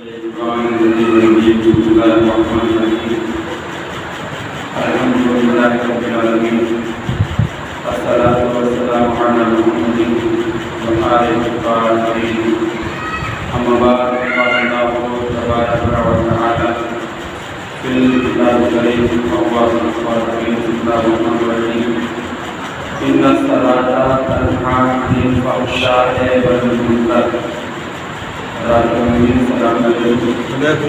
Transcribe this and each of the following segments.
وعلیکم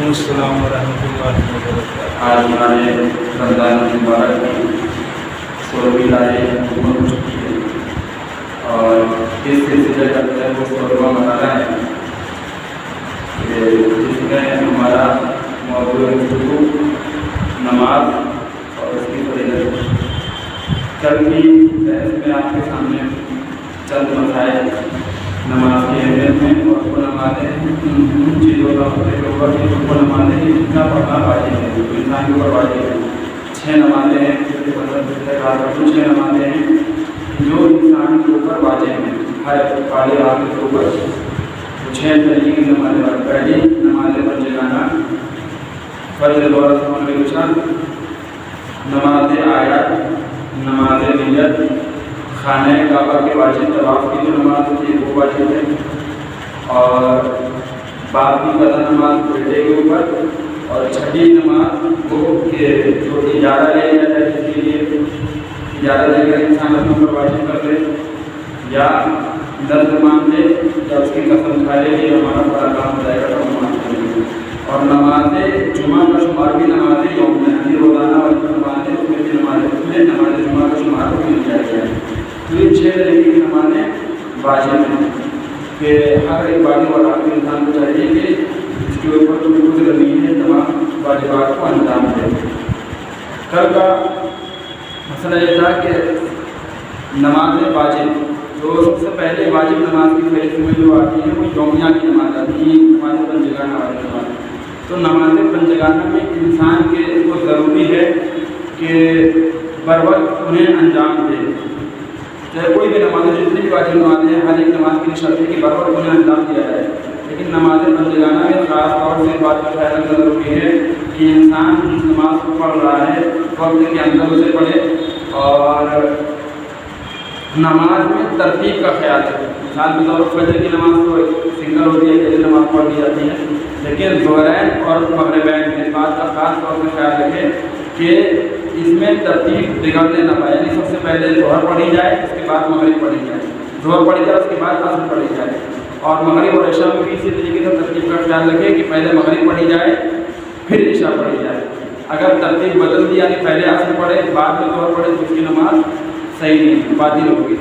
السلام ورحمۃ اللہ وبرکاتہ۔ آج ہمارے رمضان المبارک کی 16ویں تاریخ ہو چکی ہے اور اس سلسلے کا جو ہے وہ 16واں مرحلہ ہے جس میں ہمارا موضوع گفتگو نماز اور اس کی فضیلت۔ کل کی بحث میں آپ کے سامنے چند مسائل نماز کی اہمیت میں اور وہ نمازیں ان چیزوں کا اوپر کی وہ نمازیں جن کا پڑھنا واجب ہے، انسان کے اوپر واجب ہے۔ 6 نمازیں ہیں، 6 نمازیں ہیں جو انسان کے اوپر واجب ہیں، ہر بالغ آدمی کے اوپر 6 طریقے کی نمازیں۔ پہلی نماز پنجگانہ، فجر ظہر اثر مغرب عشاء، نماز آیات، نماز نیت، خانہ کعبہ کے واجب طواف کی جو نماز ہوتی ہے وہ واجب ہے، اور باپ کی قضا نماز بیٹے کے اوپر، اور چھٹی نماز وہ کہ جو اجارہ لے لیا جائے، جس کے لیے اجارہ لے کر انسان اپنے اوپر واجب کر لے یا نذر مان لے یا اس کی قسم کھا لے کہ ہمارا بڑا کام ہو جائے گا تو ہم مان لیں گے۔ اور نماز جمعہ کا شمار بھی نماز یوم میں روزانہ والی نماز ہے، اس میں بھی نماز جمعہ کا شمار بھی مل جائے گا۔ تو یہ 6 طریقے کی نمازیں واجب ہیں کہ ہر ایک بالغ اور عاقل انسان کو چاہیے کہ اس کے اوپر جو خود زمین ہے تمام واجبات کو انجام دے۔ کل کا مسئلہ یہ تھا کہ نماز واجب جو سب سے پہلے واجب نماز کی فہرست میں جو آتی ہے وہ یومیہ کی نماز آتی ہے، نماز پنجگانہ والی نماز۔ تو نماز پنجگانہ میں انسان کے کو ضروری ہے کہ بر وقت انہیں انجام دے، چاہے کوئی بھی نماز ہے، جتنی بھی واجب نمازیں ہیں ہر ایک نماز کی شرط ہے کہ بر وقت انہیں انجام دیا جائے۔ لیکن نماز پنجگانہ میں خاص طور سے بات کا خیال رکھنا ضروری ہے کہ انسان جس نماز کو پڑھ رہا ہے وقت کے اندر اسے پڑھے، اور نماز میں ترتیب کا خیال رکھے۔ مثال کے طور پر فجر کی نماز تو سنگل ہوتی ہے، جیسے نماز پڑھ دی جاتی ہے، لیکن ظہرین اور مغربین میں اس بات کا خاص طور سے خیال رکھے کہ اس میں ترتیب بگڑنے نہ پائے، یعنی سب سے پہلے ظہر پڑھی جائے، اس کے بعد مغرب پڑھی جائے، ظہر پڑھی جائے اس کے بعد عصر پڑھی جائے، اور مغرب اور عشاء میں بھی اسی طریقے سے ترتیب کا خیال رکھے کہ پہلے مغرب پڑھی جائے پھر عشاء پڑھی جائے۔ اگر ترتیب بدل دی یعنی پہلے عصر پڑھے بعد میں ظہر پڑھے تو اس کی نماز صحیح نہیں، باطل ہوگی۔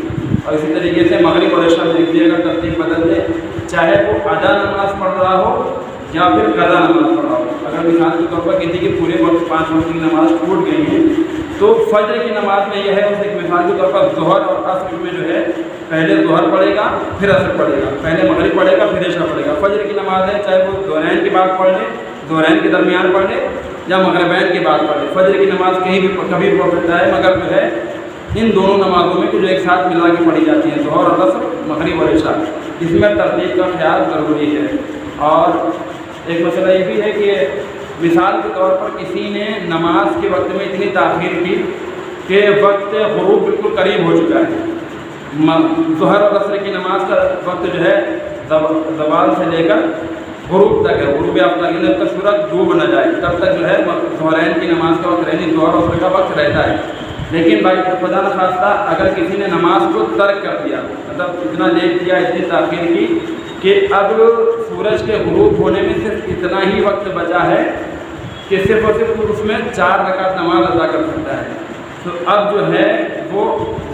اور اسی طریقے سے مغرب اور عشاء میں دیکھ لیے اگر ترتیب بدل دے، چاہے وہ ادا نماز پڑھ رہا ہو یا پھر قضا نماز پڑھ رہا ہو، اگر مثال کے طور پر کسی کے پورے وقت 5 وقت کی نماز ٹوٹ گئی ہے تو فجر کی نماز میں یہ ہے اس ایک مثال کے طور پر ظہر اور عصر میں جو ہے پہلے ظہر پڑھے گا پھر عصر پڑھے گا، پہلے مغرب پڑھے گا پھر عشاء پڑھے گا۔ فجر کی نماز ہے چاہے وہ ظہرین کے بعد پڑھ لے، ظہرین کے درمیان پڑھ لے یا مغربین کے بعد پڑھ لے، فجر کی نماز کہیں بھی کبھی پڑھ سکتا ہے، مگر جو ہے ان دونوں نمازوں میں جو ایک ساتھ ملا کے پڑھی جاتی ہیں ظہر اور عصر، مغرب اور عشاء، اس میں ترتیب کا خیال ضروری ہے۔ اور ایک مسئلہ یہ بھی ہے کہ مثال کے طور پر کسی نے نماز کے وقت میں اتنی تاخیر کی کہ وقت غروب بالکل قریب ہو چکا ہے، ظہر اور عصر کی نماز کا وقت جو ہے زوال سے لے کر غروب تک ہے، غروب آفتاب یعنی جب تک سورج ڈوب نہ جائے تب تک جو ہے ظہرین کی نماز کا وقت رہتی، ظہر اور عصر کا وقت رہتا ہے۔ لیکن بھائی خدا نخواستہ اگر کسی نے نماز کو ترک کر دیا، مطلب اتنا لیٹ کیا، اتنی تاخیر کی کہ اب سورج کے غروب ہونے میں صرف اتنا ہی وقت بچا ہے کہ صرف اور صرف اس میں 4 رکعت نماز ادا کر سکتا ہے، تو اب جو ہے وہ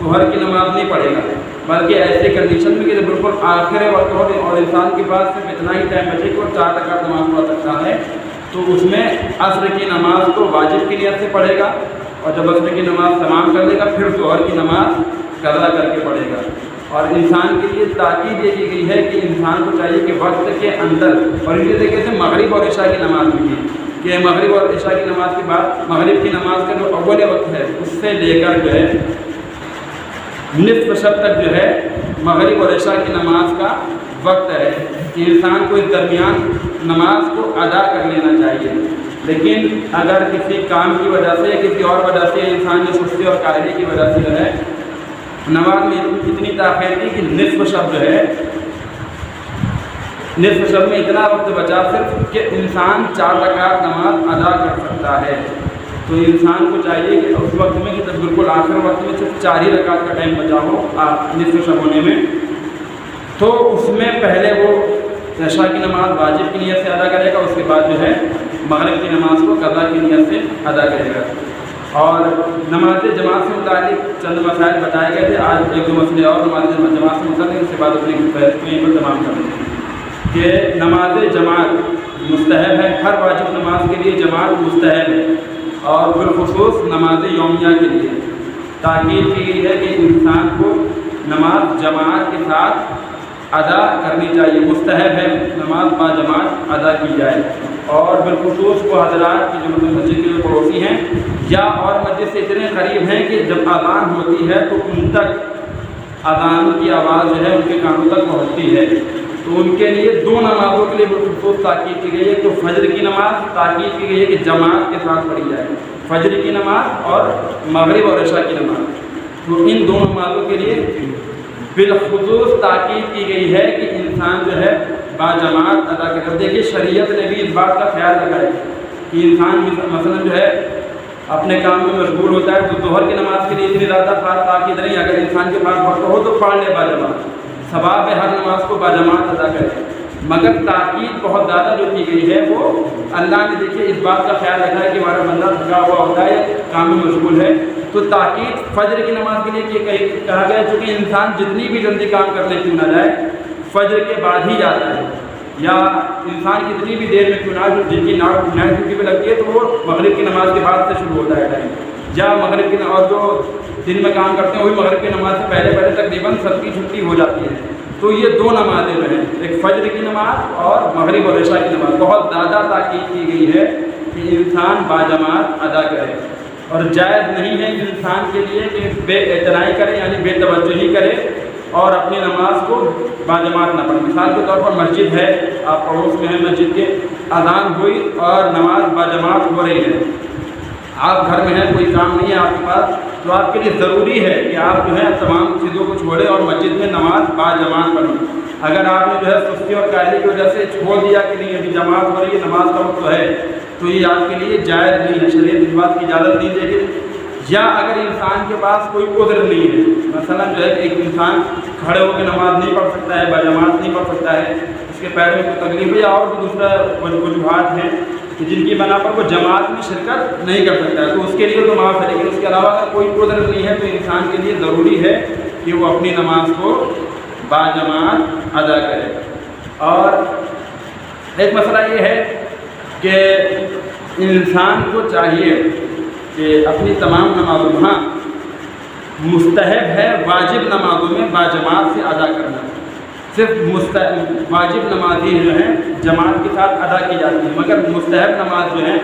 ظہر کی نماز نہیں پڑھے گا، بلکہ ایسے کنڈیشن میں کہ بالکل آخر وقت ہو اور انسان کے پاس صرف اتنا ہی ٹائم بچے کہ وہ 4 رکعت نماز پڑھ سکتا ہے، تو اس میں عصر کی نماز کو واجب کی نیت سے پڑھے گا، اور جب عصر کی نماز تمام کر لے گا پھر ظہر کی نماز قضا کر کے پڑھے گا۔ اور انسان کے لیے تاکید یہ کی گئی ہے کہ انسان کو چاہیے کہ وقت کے اندر، اور اسی طریقے سے مغرب اور عشاء کی نماز بھی کہ مغرب اور عشاء کی نماز کے بعد مغرب کی نماز کا جو اول وقت ہے اس سے لے کر جو ہے نصف شب تک جو ہے مغرب اور عشاء کی نماز کا وقت ہے کہ انسان کو اس درمیان نماز کو ادا کر لینا چاہیے. لیکن اگر کسی کام کی وجہ سے یا کسی اور وجہ سے انسان جو سستی اور قاعدے کی وجہ سے جو ہے نماز میں اتنی تاخیر کی کہ نصف شب جو ہے نصف شب میں اتنا وقت بچا صرف کہ انسان 4 رکعت نماز ادا کر سکتا ہے. تو انسان کو چاہیے کہ اس وقت میں کہ جب بالکل آخر وقت میں صرف 4 ہی رکعت کا ٹائم بچا ہو نصف شب ہونے میں، تو اس میں پہلے وہ عشاء کی نماز واجب کی نیت سے ادا کرے گا، اس کے بعد جو ہے مغرب کی نماز کو قضا کی نیت سے ادا کرے گا. اور نماز جماعت سے متعلق چند مسائل بتائے گئے تھے. آج 1-2 مسئلے اور نماز جماعت سے متعلق، اس کے بعد اپنی بحث کو یہیں پر تمام کر دیں کہ نماز جماعت مستحب ہے. ہر واجب نماز کے لیے جماعت مستحب ہے، اور بالخصوص نماز یومیہ کے لیے تاکید کی گئی ہے کہ انسان کو نماز جماعت کے ساتھ ادا کرنی چاہیے. مستحب ہے نماز با جماعت ادا کی جائے. اور بالخصوص وہ حضرات کی جو مسجد کے پڑوسی ہیں یا اور مسجد سے اتنے قریب ہیں کہ جب اذان ہوتی ہے تو ان تک اذان کی آواز جو ہے ان کے کانوں تک پہنچتی ہے. تو ان کے لیے 2 نمازوں کے لیے بالخصوص تاکید کی گئی ہے. تو فجر کی نماز تاکید کی گئی ہے کہ جماعت کے ساتھ پڑھی جائے، فجر کی نماز اور مغرب اور عشاء کی نماز. تو ان 2 نمازوں کے لیے بالخصوص تاکید کی گئی ہے کہ انسان جو ہے باجماعت ادا کرے. دیکھیے شریعت نے بھی اس بات کا خیال رکھا ہے کہ انسان مثلا جو ہے اپنے کام میں مشغول ہوتا ہے تو ظہر کی نماز کے لیے اتنی زیادہ خاص تاکید نہیں. اگر انسان کے پاس وقت ہو تو پڑھ لے باجماعت، ثواب ہے ہر نماز کو باجماعت ادا کرے. مگر تاکید بہت زیادہ جو کی گئی ہے وہ اللہ نے دیکھیے اس بات کا خیال رکھا ہے کہ ہمارا بندہ تھکا ہوا ہوتا ہے، کام میں مشغول ہے. تو تاکید فجر کی نماز کے لیے کہا گیا چونکہ انسان جتنی بھی جلدی کام کرنے کیوں نہ جائے فجر کے بعد ہی جاتا ہے، یا انسان کتنی بھی دیر میں کیوں نہ جن کی نائٹ ڈیوٹی پہ لگتی ہے تو وہ مغرب کی نماز کے بعد سے شروع ہوتا ہے ٹائم، یا مغرب کی اور جو دن میں کام کرتے ہیں وہی مغرب کی نماز سے پہلے تقریباً سب کی چھٹی ہو جاتی ہے. تو یہ 2 نمازیں جو ہیں، ایک فجر کی نماز اور مغرب اور عشاء کی نماز، بہت زیادہ تاکید کی گئی ہے کہ انسان باجماعت ادا کرے. اور جائز نہیں ہے انسان کے لیے کہ بے اعتنائی کرے، یعنی بے توجہی کرے اور اپنی نماز کو باجماعت نہ پڑھے. مثال کے طور پر مسجد ہے، آپ پڑوس میں ہیں مسجد کے، اذان ہوئی اور نماز باجماعت ہو رہی ہے، آپ گھر میں ہیں، کوئی کام نہیں ہے آپ کے پاس، تو آپ کے لیے ضروری ہے کہ آپ جو ہے تمام چیزوں کو چھوڑیں اور مسجد میں نماز باجماعت پڑھیں. اگر آپ نے جو ہے سستی اور قاعدے کی وجہ سے چھوڑ دیا کہ نہیں ابھی جماعت ہو رہی ہے، نماز کا وقت تو ہے، تو یہ آپ کے لیے جائز نہیں ہے، شریعت اس بات کی اجازت نہیں دے گی. یا اگر انسان کے پاس کوئی عذر نہیں ہے، مثلا جو ہے ایک انسان کھڑے ہو کے نماز نہیں پڑھ سکتا ہے، باجماعت نہیں پڑھ سکتا ہے، اس کے پیر میں کوئی تکلیف ہے یا اور بھی دوسرا وجوہات ہیں کہ جن کی بنا پر وہ جماعت میں شرکت نہیں کر سکتا ہے، تو اس کے لیے تو معاف ہے. لیکن اس کے علاوہ اگر کوئی عذر نہیں ہے تو انسان کے لیے ضروری ہے کہ وہ اپنی نماز کو باجماعت ادا کرے. اور ایک مسئلہ یہ ہے کہ انسان کو چاہیے کہ اپنی تمام نمازوں میں مستحب ہے واجب نمازوں میں باجماعت سے ادا کرنا. صرف واجب نمازیں جو ہیں جماعت کے ساتھ ادا کی جاتی ہیں، مگر مستحب نماز جو ہے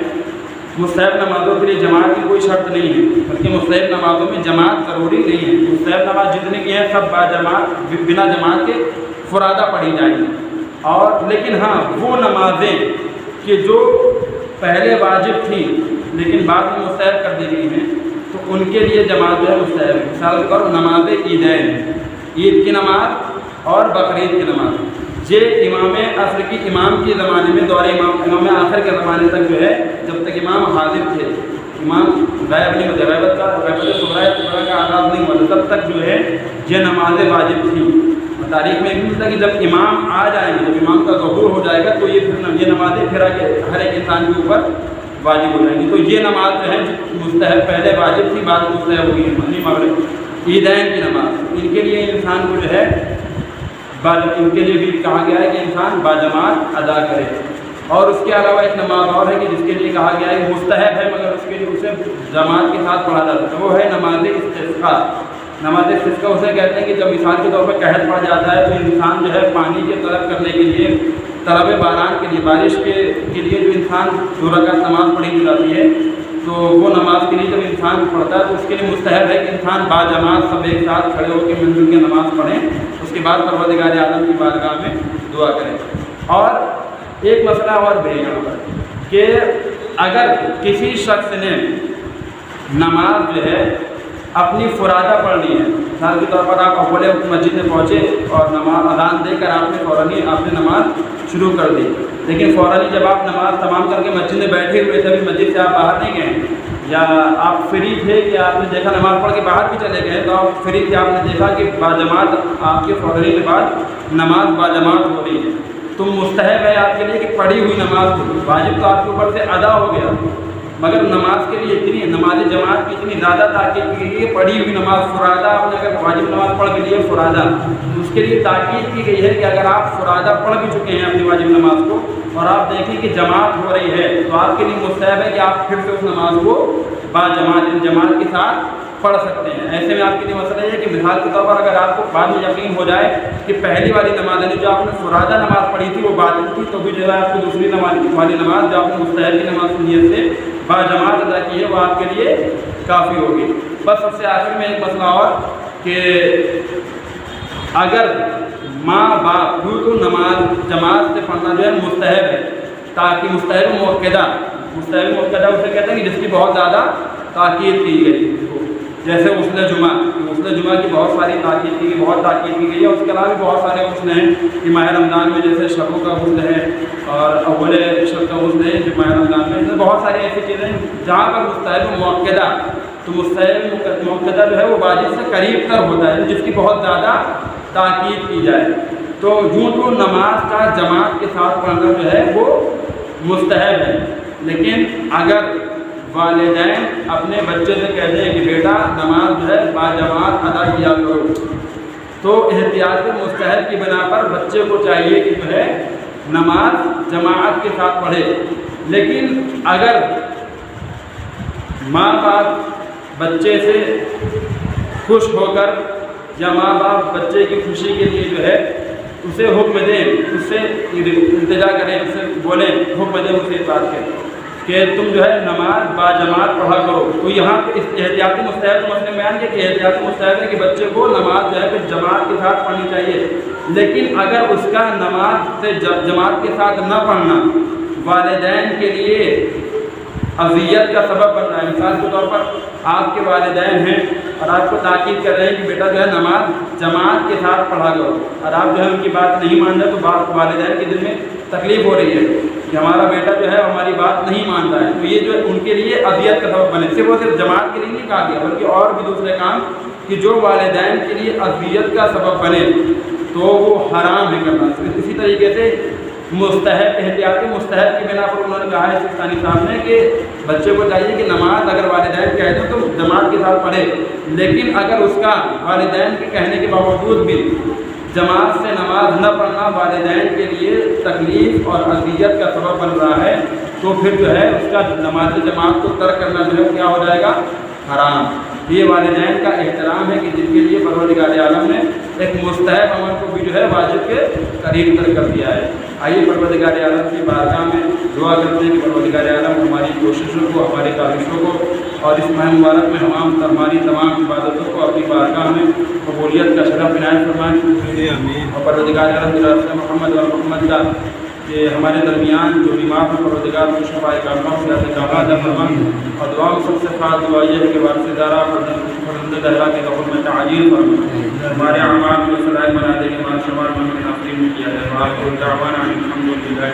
مستحب نمازوں کے لیے جماعت کی کوئی شرط نہیں ہے، بلکہ مستحب نمازوں میں جماعت ضروری نہیں ہے. مستحب نماز جتنے کی ہیں سب باجماعت بنا جماعت کے فرادہ پڑھی جائیں گی. اور لیکن ہاں وہ نمازیں کہ جو پہلے واجب تھیں لیکن بعد میں مستحب کر دی گئی ہیں تو ان کے لیے جماعت جو ہے مستحب ہے. مثال کے طور پر نماز عیدین، عید کی نماز اور بقرعید کی نماز، یہ امام عصر کی امام کے زمانے میں دور امام آخر کے زمانے تک جو ہے جب تک امام حاضر تھے، امام غائب نہیں ہوتے، غیبت صغرا کا آغاز نہیں ہوتا، تب تک جو ہے یہ نمازیں واجب تھیں. تاریخ میں یہ ملتا ہے کہ جب امام آ جائیں گے، جب امام کا ظہور ہو جائے گا تو یہ نمازیں پھر آگے ہر ایک انسان کے اوپر واجب ہو جائیں گی. تو یہ نماز جو ہے مستحب پہلے واجب تھی بعد میں مستحب ہوئی ہے. مغرب عیدین کی نماز ان کے لیے انسان کو جو ہے ان کے لیے بھی کہا گیا ہے کہ انسان باجماعت ادا کرے. اور اس کے علاوہ ایک نماز اور ہے کہ جس کے لیے کہا گیا ہے کہ مستحب ہے مگر اس کے لیے اسے جماعت کے ساتھ پڑھا جاتا ہے، وہ ہے نماز استسقاء. نماز استسقاء اسے کہتے ہیں کہ جب مثال کے طور پر قحط پڑ جاتا ہے تو انسان جو ہے پانی کے طلب کرنے کے لیے، طلب باران کے لیے، بارش کے لیے جو انسان 2 رکعت نماز پڑھی جاتی ہے تو وہ نماز کے لیے جب انسان پڑھتا ہے تو اس کے لیے مستحب ہے کہ انسان باجماعت سب ایک ساتھ کھڑے ہو کے مل جل کے نماز پڑھیں. اس اس کے بعد پروردگار عالم کی بارگاہ میں دعا کریں۔ اور ایک مسئلہ اور بھی ہے یہاں پر کہ اگر کسی شخص نے نماز جو ہے اپنی فرادہ پڑھنی ہے، مثال کے طور پر آپ اول مسجد میں پہنچے اور نماز اذان دے کر آپ نے نماز شروع کر دی، لیکن فوراً جب آپ نماز تمام کر کے مسجد میں بیٹھے ہوئے تھے، ابھی مسجد سے آپ باہر نہیں گئے، یا آپ فری تھے کہ آپ نے دیکھا نماز پڑھ کے باہر بھی چلے گئے، تو آپ فری تھے، آپ نے دیکھا کہ باجماعت آپ کے فوراً کے بعد نماز باجماعت ہو رہی ہے، تو مستحب ہے آپ کے لیے کہ پڑھی ہوئی نماز واجب تو آپ کے اوپر سے ادا ہو گیا، مگر نماز کے لیے اتنی نماز جماعت کی اتنی زیادہ تاکید کی گئی ہے، پڑھی ہوئی نماز فرادہ آپ نے اگر واجب نماز پڑھ کے لیے فرادہ، اس کے لیے تاکید کی گئی ہے کہ اگر آپ فرادہ پڑھ بھی چکے ہیں اپنی واجب نماز کو اور آپ دیکھیں کہ جماعت ہو رہی ہے، تو آپ کے لیے مستحب ہے کہ آپ پھر سے اس نماز کو جماعت کے ساتھ پڑھ سکتے ہیں۔ ایسے میں آپ کے لیے مسئلہ یہ ہے کہ مثال کے طور پر اگر آپ کو بعد میں یقین ہو جائے کہ پہلی والی نماز جو آپ نے فرادہ نماز پڑھی تھی وہ باطل تھی، تو بھی جو ہے آپ کو دوسری والی نماز جو آپ نے مستحب کی نماز کی نیت سے باجماعت ادا کی ہے وہ آپ کے لیے کافی ہوگی۔ بس سب سے آخر میں ایک مسئلہ اور کہ اگر ماں باپ یوں تو نماز جماعت سے پڑھنا جو ہے مستحب ہے، تاکہ مستحب موقدہ اسے کہتے ہیں کہ جس کی بہت زیادہ تاکید کی گئی، جیسے غسل جمعہ کی بہت ساری تاکید کی گئی، بہت تاکید کی گئی ہے۔ اس کے علاوہ بھی بہت سارے غسل ہیں کہ ماہ رمضان میں جیسے شبوں کا غسل ہے اور اول شب کا غسل ہے جو ماہ رمضان میں، بہت ساری ایسی چیزیں ہیں جہاں پر مستحب موقدہ، تو مستحب موقدہ جو ہے وہ واجب سے قریب تر ہوتا ہے، جس کی بہت زیادہ تاکید کی جائے، تو یوں تو نماز کا جماعت کے ساتھ پڑھنا جو ہے وہ مستحب ہے، لیکن اگر والدین اپنے بچے سے کہتے ہیں کہ بیٹا نماز جو ہے باجماعت ادا کیا کرو، تو احتیاط مستحب کی بنا پر بچے کو چاہیے کہ جو ہے نماز جماعت کے ساتھ پڑھے، لیکن اگر ماں باپ بچے سے خوش ہو کر یا ماں باپ بچے کی خوشی کے لیے جو ہے اسے حکم دیں، اس سے التجا کریں، اس سے بولیں، حکم دیں اسے اس بات کہ تم جو ہے نماز باجماعت پڑھا کرو، تو یہاں پہ اس احتیاطی مستحب کو مسئلہ بیان کیا کہ احتیاطی مستحب ہے کہ بچے کو نماز جو ہے پھر جماعت کے ساتھ پڑھنی چاہیے، لیکن اگر اس کا نماز سے جماعت کے ساتھ نہ پڑھنا والدین کے لیے اذیت کا سبب بن رہا ہے، مثال کے طور پر آپ کے والدین ہیں اور آپ کو تاکید کر رہے ہیں کہ بیٹا جو ہے نماز جماعت کے ساتھ پڑھا کرو، اور آپ جو ہے ان کی بات نہیں مان رہے، تو والدین کے دل میں تکلیف ہو رہی ہے کہ ہمارا بیٹا جو ہے ہماری بات نہیں مان رہا ہے، تو یہ جو ہے ان کے لیے اذیت کا سبب بنے، صرف جماعت کے لیے نہیں کہا گیا بلکہ اور بھی دوسرے کام کہ جو والدین کے لیے اذیت کا سبب بنے تو وہ حرام ہے کرنا۔ اسی طریقے سے مستحب احتیاطی مستحب کی بنا پر انہوں نے کہا ہے سستانی صاحب نے کہ بچے کو چاہیے کہ نماز اگر والدین کہہ دیں تو جماعت کے ساتھ پڑھے، لیکن اگر اس کا والدین کے کہنے کے باوجود بھی جماعت سے نماز نہ پڑھنا والدین کے لیے تکلیف اور اذیت کا سبب بن رہا ہے، تو پھر جو ہے اس کا نماز جماعت کو ترک کرنا جو ہے کیا ہو جائے گا؟ حرام۔ یہ والدین کا احترام ہے کہ جن کے لیے پروردگار عالم نے ایک مستحب عمل کو بھی جو ہے واجب کے قریب تر کر دیا ہے۔ آئیے پروردگار عالم کی بارگاہ میں دعا کرتے ہیں کہ پروردگار عالم ہماری کوششوں کو، ہماری کاوشوں کو اور اس ماہ مبارک میں ہماری تمام عبادتوں کو اپنی بارگاہ میں قبولیت کا شرف عنایت فرمائیں، اور پروردگار عالم کی رسول محمد اور محمد کا کہ ہمارے درمیان جو بیمار ہیں پروردگار کو شفائے کاملہ سے عطا فرمائیں، اور دعا میں سب سے خاص دعا یہ ہے کہ وارث دارا فرزند دہلا کے قبول میں تعجیل فرمائیں، ہمارے اعمال میں صلاح بنا دے کے مال شمار میں آخری میں کیا جائے۔ وآخر دعوانا الحمد للہ۔